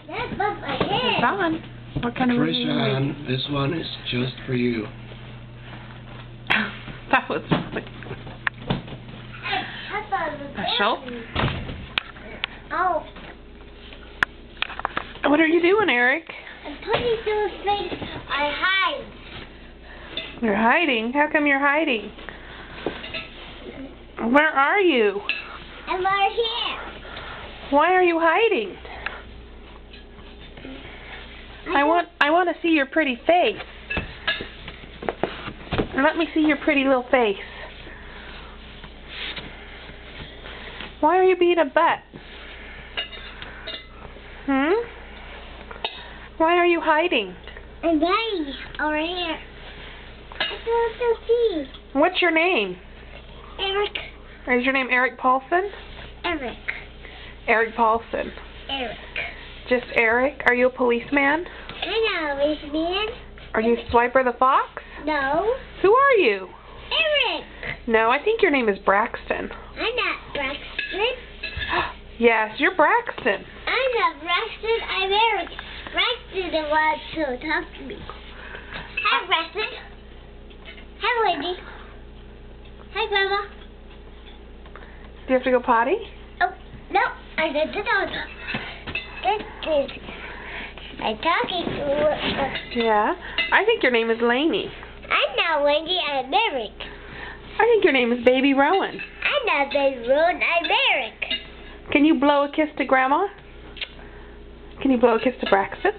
That bumped my head. It's on. What kind of movie are you making? Trishan, this one is just for you. That was like I thought it was special. Oh, What are you doing, Eric? I'm putting those things I hide. You're hiding? How come you're hiding? Where are you? I'm right here. Why are you hiding? I want to see your pretty face. Let me see your pretty little face. Why are you being a butt? Why are you hiding? I'm hiding over here. I don't see. What's your name? Eric. Is your name Eric Paulson? Eric. Eric Paulson. Eric. Just Eric? Are you a policeman? I know, Miss Man. Are you Swiper the Fox? No. Who are you? Eric. No, I think your name is Braxton. I'm not Braxton. Yes, you're Braxton. I'm not Braxton. I'm Eric. Braxton the one to talk to me. Hi, Braxton. Hi, Wendy. Hi, Grandma. Do you have to go potty? Oh, no. I got the dog. This. I'm talking to Yeah. I think your name is Lainey. I'm not Wendy. I'm Eric. I think your name is Baby Rowan. I'm not Baby Rowan. I'm Eric. Can you blow a kiss to Grandma? Can you blow a kiss to Braxton?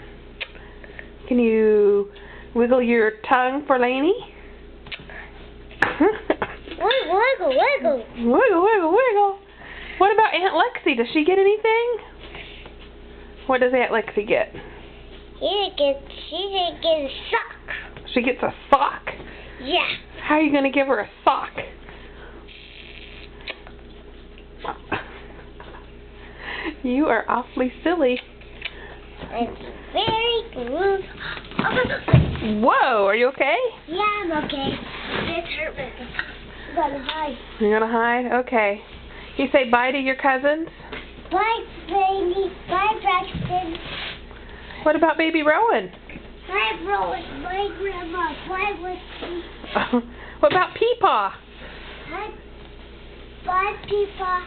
Can you wiggle your tongue for Lainey? Wiggle, wiggle, wiggle. Wiggle, wiggle, wiggle. What about Aunt Lexi? Does she get anything? What does Aunt Lexi get? She didn't get a sock. She gets a sock. Yeah. How are you going to give her a sock? You are awfully silly. It's very groove. Whoa, are you okay? Yeah, I'm okay. It's hurt me. I'm gonna hide. You're going to hide? Okay. You say bye to your cousins? Bye, Baby. Bye, Braxton. What about Baby Rowan? Bye, Rowan. Bye, Grandma. Bye, Whiskey. What about Peepaw? Bye, Peepa.